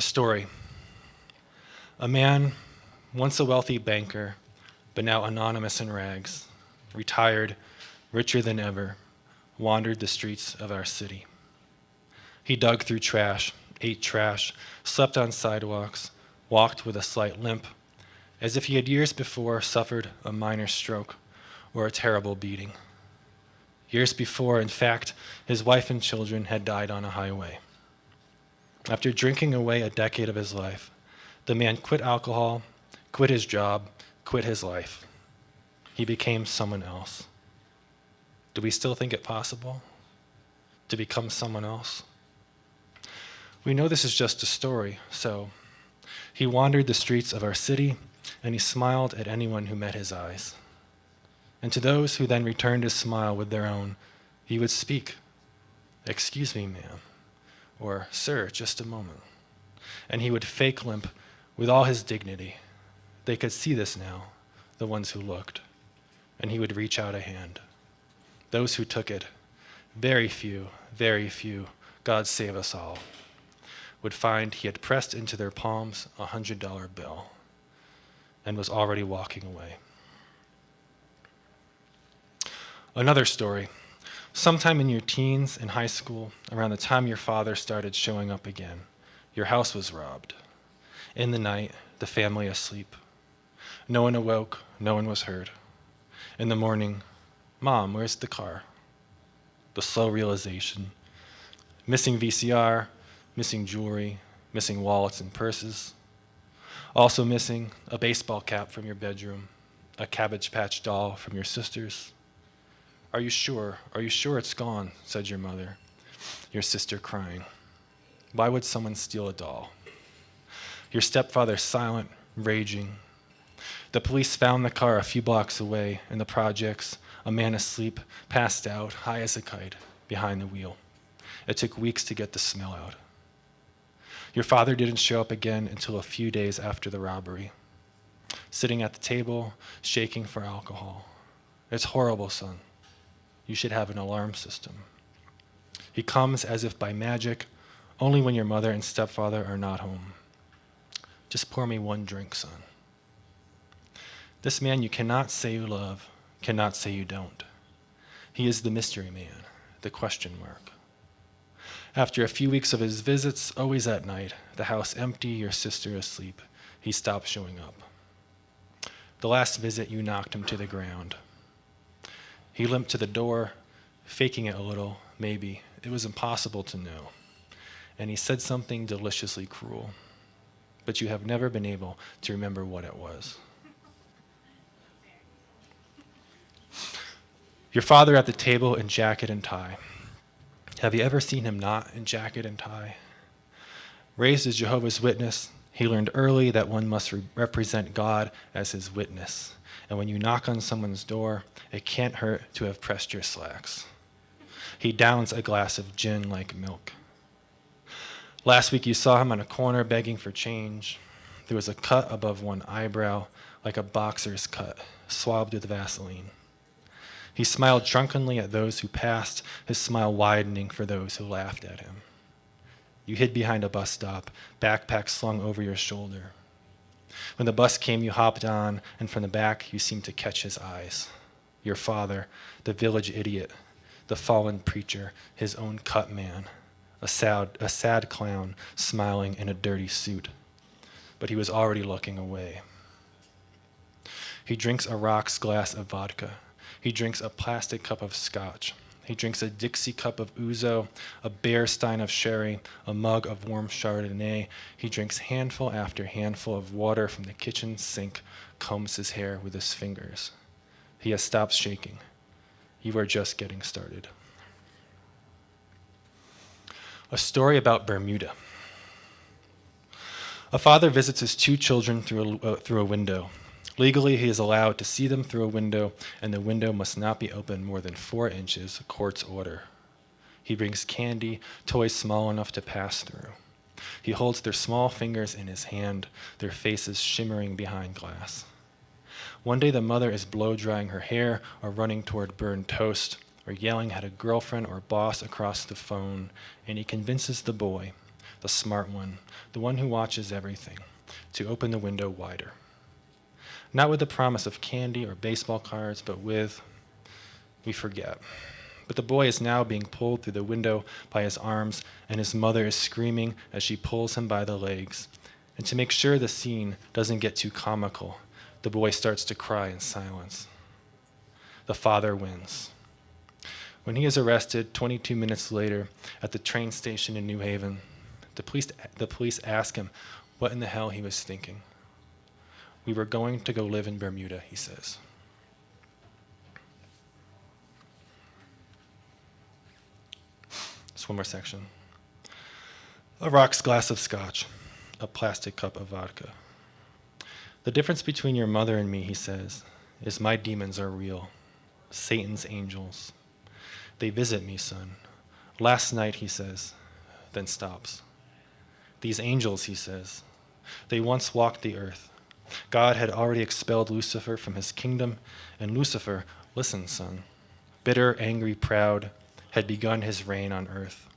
story. A man, once a wealthy banker, but now anonymous in rags, retired, richer than ever, wandered the streets of our city. He dug through trash, ate trash, slept on sidewalks, walked with a slight limp, as if he had years before suffered a minor stroke or a terrible beating. Years before, in fact, his wife and children had died on a highway. After drinking away a decade of his life, the man quit alcohol, quit his job, quit his life. He became someone else. Do we still think it possible to become someone else? We know this is just a story, so he wandered the streets of our city, and he smiled at anyone who met his eyes. And to those who then returned his smile with their own, he would speak, "Excuse me, ma'am," or "Sir, just a moment." And he would fake limp with all his dignity. They could see this now, the ones who looked. And he would reach out a hand. Those who took it, very few, God save us all, would find he had pressed into their palms a $100 bill and was already walking away. Another story. Sometime in your teens and high school, around the time your father started showing up again, your house was robbed. In the night, the family asleep. No one awoke, no one was hurt. In the morning, "Mom, where's the car?" The slow realization. Missing VCR, missing jewelry, missing wallets and purses. Also missing a baseball cap from your bedroom, a Cabbage Patch doll from your sister's. Are you sure? Are you sure it's gone?" said your mother, your sister crying. Why would someone steal a doll? Your stepfather silent, raging. The police found the car a few blocks away in the projects, a man asleep, passed out, high as a kite, behind the wheel. It took weeks to get the smell out. Your father didn't show up again until a few days after the robbery, sitting at the table, shaking for alcohol. "It's horrible, son. You should have an alarm system." He comes as if by magic, only when your mother and stepfather are not home. "Just pour me one drink, son." This man you cannot say you love, cannot say you don't. He is the mystery man, the question mark. After a few weeks of his visits, always at night, the house empty, your sister asleep, he stopped showing up. The last visit, you knocked him to the ground. He limped to the door, faking it a little, maybe. It was impossible to know. And he said something deliciously cruel. But you have never been able to remember what it was. Your father at the table in jacket and tie. Have you ever seen him not in jacket and tie? Raised as Jehovah's Witness, he learned early that one must represent God as his witness. And when you knock on someone's door, it can't hurt to have pressed your slacks. He downs a glass of gin like milk. Last week you saw him on a corner begging for change. There was a cut above one eyebrow, like a boxer's cut, swabbed with Vaseline. He smiled drunkenly at those who passed, his smile widening for those who laughed at him. You hid behind a bus stop, backpack slung over your shoulder. When the bus came, you hopped on, and from the back, you seemed to catch his eyes. Your father, the village idiot, the fallen preacher, his own cut man, a sad clown smiling in a dirty suit. But he was already looking away. He drinks a rocks glass of vodka. He drinks a plastic cup of scotch. He drinks a Dixie cup of ouzo, a bear stein of sherry, a mug of warm Chardonnay. He drinks handful after handful of water from the kitchen sink, combs his hair with his fingers. He has stopped shaking. You are just getting started. A story about Bermuda. A father visits his two children through a window. Legally, he is allowed to see them through a window, and the window must not be open more than 4 inches, court's order. He brings candy, toys small enough to pass through. He holds their small fingers in his hand, their faces shimmering behind glass. One day the mother is blow-drying her hair or running toward burned toast or yelling at a girlfriend or boss across the phone, and he convinces the boy, the smart one, the one who watches everything, to open the window wider. Not with the promise of candy or baseball cards, but with, we forget. But the boy is now being pulled through the window by his arms, and his mother is screaming as she pulls him by the legs. And to make sure the scene doesn't get too comical, the boy starts to cry in silence. The father wins. When he is arrested 22 minutes later at the train station in New Haven, the police ask him what in the hell he was thinking. We were going to go live in Bermuda, he says. Just one more section. A rocks glass of scotch, a plastic cup of vodka. The difference between your mother and me, he says, is my demons are real, Satan's angels. They visit me, son. Last night, he says, then stops. These angels, he says, they once walked the earth. God had already expelled Lucifer from his kingdom, and Lucifer, listen, son, bitter, angry, proud, had begun his reign on earth.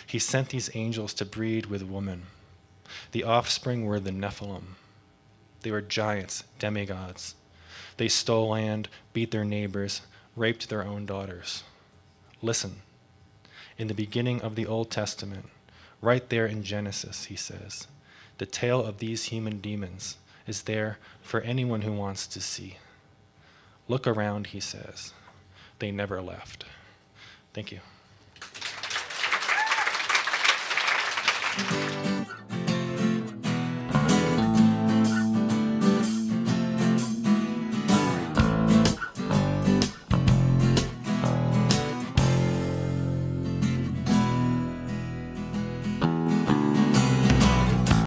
He sent these angels to breed with woman. The offspring were the Nephilim. They were giants, demigods. They stole land, beat their neighbors, raped their own daughters. Listen, in the beginning of the Old Testament, right there in Genesis, he says, the tale of these human demons is there for anyone who wants to see. Look around, he says. They never left. Thank you.